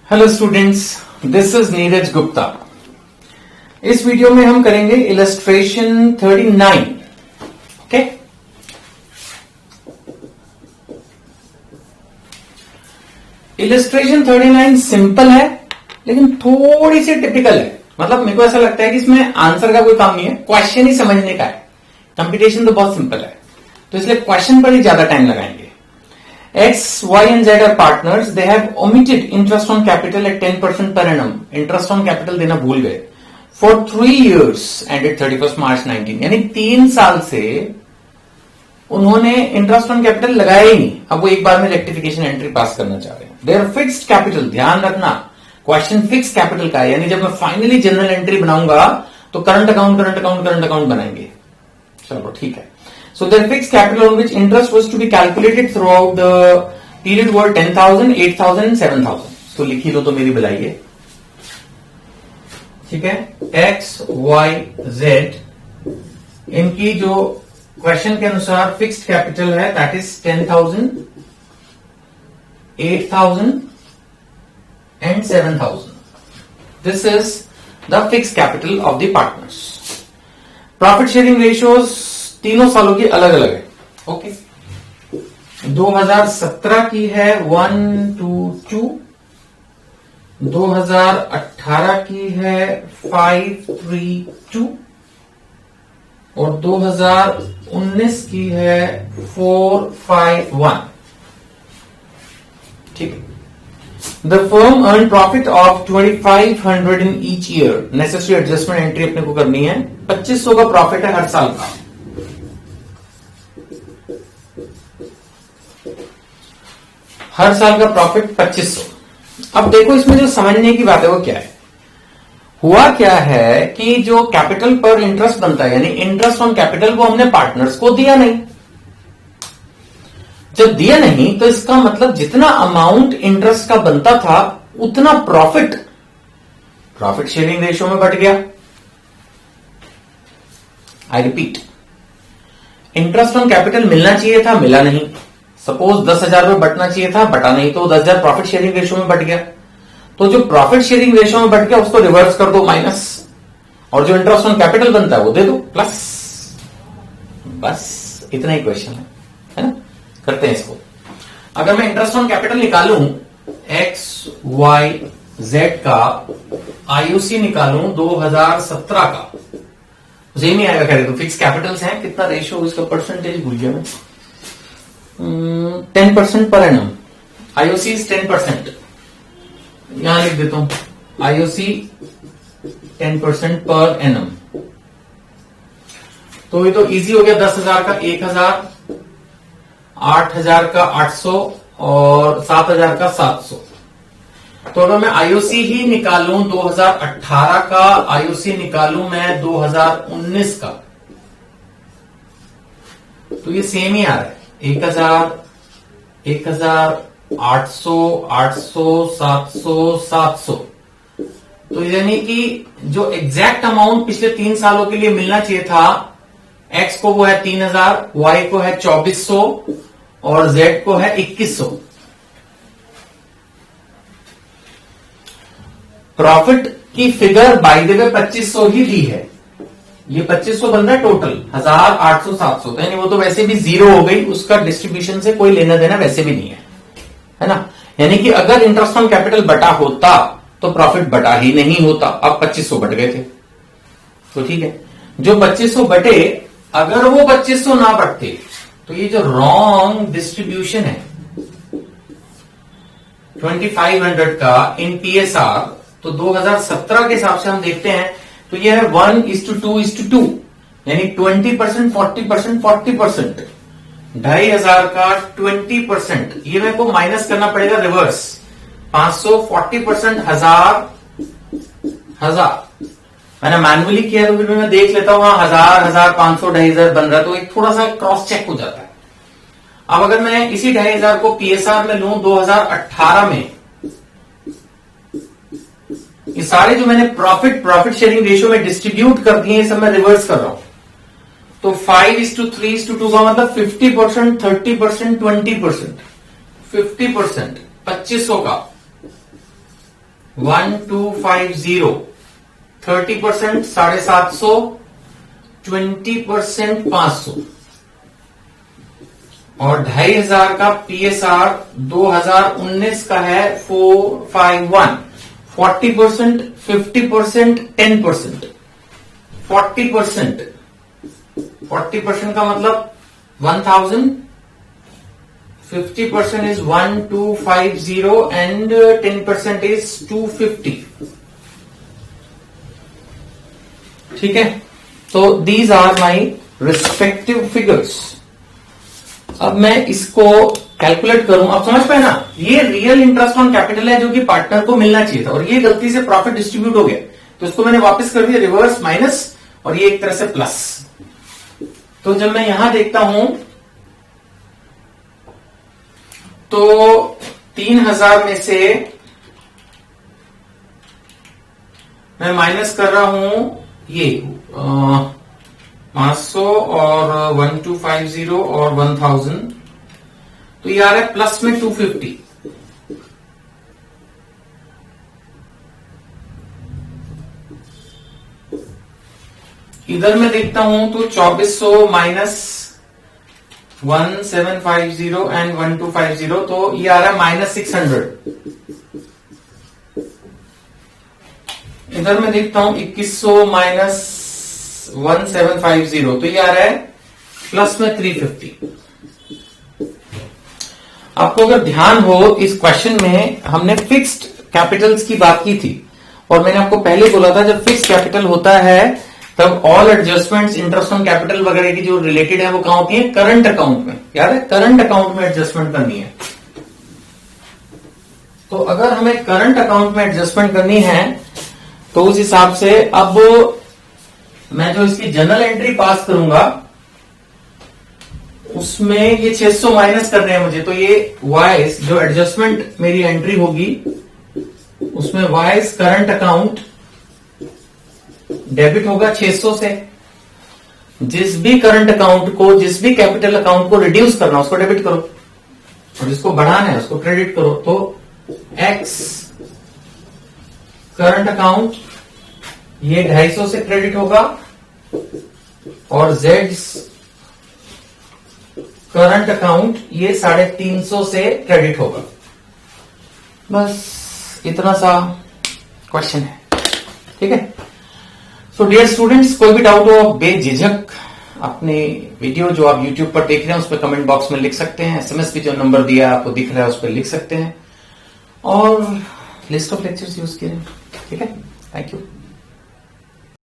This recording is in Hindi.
Hello students, this is Neeraj Gupta. इस वीडियो में हम करेंगे इलस्ट्रेशन 39। ओके, इलस्ट्रेशन 39 सिंपल है लेकिन थोड़ी सी टिपिकल है। मतलब मेरे को ऐसा लगता है कि इसमें आंसर का कोई काम नहीं है, क्वेश्चन ही समझने का है। कंप्यूटेशन तो बहुत सिंपल है, तो इसलिए क्वेश्चन पर ही ज्यादा टाइम लगाएंगे। X, Y and Z are partners. They have omitted interest on capital at 10% per annum. Interest on capital देना भूल गए for 3 years ended 31st March 19। यानी 3 साल से उन्होंने इंटरेस्ट ऑन कैपिटल लगाया ही नहीं। अब वो एक बार में रेक्टिफिकेशन एंट्री पास करना चाह रहे हैं। देयर फिक्स्ड कैपिटल, ध्यान रखना क्वेश्चन फिक्स कैपिटल का है, यानी जब मैं फाइनली जनरल एंट्री बनाऊंगा तो करंट अकाउंट बनाएंगे। चलो ठीक है। So their fixed capital on which interest was to be calculated throughout the period were 10,000, 8,000 and 7,000। तो लिख ही लो तो मेरी बुलाइए, ठीक है। X, Y, Z इनकी जो क्वेश्चन के अनुसार फिक्स्ड कैपिटल है that is 10,000, 8,000 and 7,000। This is the fixed capital of the partners। Profit sharing ratios तीनों सालों की अलग अलग है। ओके, 2017 की है 1-2, 2018 की है 5-3-2 और 2019 की है 4-5-1। ठीक है। The firm earn profit of 2,500 in each year. Necessary adjustment entry अपने को करनी है। 2500 का प्रॉफिट है हर साल का। हर साल का प्रॉफिट 2500। अब देखो इसमें जो समझने की बात है वो क्या है। हुआ क्या है कि जो कैपिटल पर इंटरेस्ट बनता है, यानी इंटरेस्ट ऑन कैपिटल, वो हमने पार्टनर्स को दिया नहीं। जब दिया नहीं तो इसका मतलब जितना अमाउंट इंटरेस्ट का बनता था उतना प्रॉफिट शेयरिंग रेशियो में बढ़ गया। I repeat, interest on capital मिलना चाहिए था, मिला नहीं। सपोज 10,000 रुपए बटना चाहिए था, बटा नहीं, तो 10,000 प्रॉफिट शेयरिंग रेशियो में बढ़ गया। तो जो प्रॉफिट शेयरिंग रेशियो में बढ़ गया उसको रिवर्स कर दो माइनस, और जो इंटरेस्ट ऑन कैपिटल बनता है वो दे दो प्लस। बस इतना ही क्वेश्चन है ना। करते हैं इसको। अगर मैं इंटरेस्ट ऑन कैपिटल निकालूं X, Y, Z का, IOC निकालूं 2017 का, मुझे नहीं आएगा। खैर, तो फिक्स कैपिटल्स हैं, कितना रेशियो इसका परसेंटेज भूल गया मैं। 10% पर एनम। IOC is 10%। यहां लिख देता हूं IOC 10% पर एनम। तो ये तो इजी हो गया। 10,000 का 1,000, 8,000 का 800 और 7,000 का 700। तो अगर मैं IOC ही निकालूं 2018 का, IOC निकालूं मैं 2019 का, तो ये सेम ही आ रहा है। 1,000, 800, 800, 700, 700। तो यानी कि जो एग्जैक्ट अमाउंट पिछले 3 सालों के लिए मिलना चाहिए था, X को वो है 3,000, Y को है 2,400 और Z को है 2,100। प्रॉफिट की फिगर बाय द वे 2,500 ही दी है। ये 2,500 बन रहा है टोटल, 1,000, 800, 700। यानी वो तो वैसे भी जीरो हो गई, उसका डिस्ट्रीब्यूशन से कोई लेना देना वैसे भी नहीं है ना। यानी कि अगर इंटरेस्ट ऑन कैपिटल बटा होता तो प्रॉफिट बटा ही नहीं होता। अब 2,500 बट गए थे, तो ठीक है। जो 2,500 बटे, अगर वो 2,500 ना बटते तो ये जो रॉन्ग डिस्ट्रीब्यूशन है 2,500 का इन PSR, तो 2017 के हिसाब से हम देखते हैं तो ये है 1:2:2, यानी 20%, 40%, 40%। 2,500 का 20%, ये मेरे को माइनस करना पड़ेगा रिवर्स। 500, 40%, 1,000। मैंने मैनुअली किया तो फिर मैं देख लेता हूं, 1,000, 1,500, 2,500 बन रहा है, तो एक थोड़ा सा क्रॉस चेक हो जाता है। अब अगर मैं इसी 2,500 को PSR में लूं 2018 में, ये सारे जो मैंने प्रॉफिट शेयरिंग रेशियो में डिस्ट्रीब्यूट कर दिए, ये सब मैं रिवर्स कर रहा हूं। तो 5:3:2 का मतलब 50%, 30%, 20%। 50% 2,500 का 1250, 30% 750, 20% 500 और 2500 का PSR 2019 का है 451, 40%, 50%, 10%, 40% का मतलब 1000, 50% is 1250 and 10% is 250. ठीक है, तो these are my respective figures. अब मैं इसको कैलकुलेट करूं, आप समझ पाए ना, ये रियल इंटरेस्ट ऑन कैपिटल है जो कि पार्टनर को मिलना चाहिए था और ये गलती से प्रॉफिट डिस्ट्रीब्यूट हो गया, तो इसको मैंने वापस कर दिया रिवर्स माइनस और ये एक तरह से प्लस। तो जब मैं यहां देखता हूं तो 3000 में से मैं माइनस कर रहा हूं ये 500 और 1250 और 1000, तो ये आ रहा है प्लस में 250। इधर मैं देखता हूं तो 2400 माइनस 1750 एंड 1250, तो ये आ रहा है माइनस 600। इधर मैं देखता हूं 2100 माइनस 1750, तो ये आ रहा है प्लस में 350। आपको अगर ध्यान हो इस क्वेश्चन में हमने फिक्स्ड कैपिटल्स की बात की थी और मैंने आपको पहले बोला था जब फिक्स्ड कैपिटल होता है तब all adjustments interest on capital वगैरह की जो रिलेटेड है वो कहां होती है, करंट अकाउंट में। याद है, करंट अकाउंट में एडजस्टमेंट करनी है। तो अगर हमें करंट अकाउंट में एडजस्टमेंट करनी है तो उस हिसाब से अब मैं जो इसकी जनरल एंट्री पास करूंगा उसमें ये 600 माइनस करने हैं मुझे, तो ये वाइस जो एडजस्टमेंट मेरी एंट्री होगी उसमें वाइस करंट अकाउंट डेबिट होगा 600 से। जिस भी करंट अकाउंट को, जिस भी कैपिटल अकाउंट को रिड्यूस करना उसको डेबिट करो और जिसको बढ़ाना है उसको क्रेडिट करो। तो एक्स करंट अकाउंट ये 250 से क्रेडिट होगा और जेड करंट अकाउंट ये 350 से क्रेडिट होगा। बस इतना सा क्वेश्चन है, ठीक है। सो डियर स्टूडेंट्स, कोई भी डाउट हो बेझिझक अपने वीडियो जो आप यूट्यूब पर देख रहे हैं उस पर कमेंट बॉक्स में लिख सकते हैं। SMS पे जो नंबर दिया आपको दिख रहा है उस पर लिख सकते हैं और लिस्ट ऑफ लेक्चर्स यूज कीजिए, ठीक है। Thank you.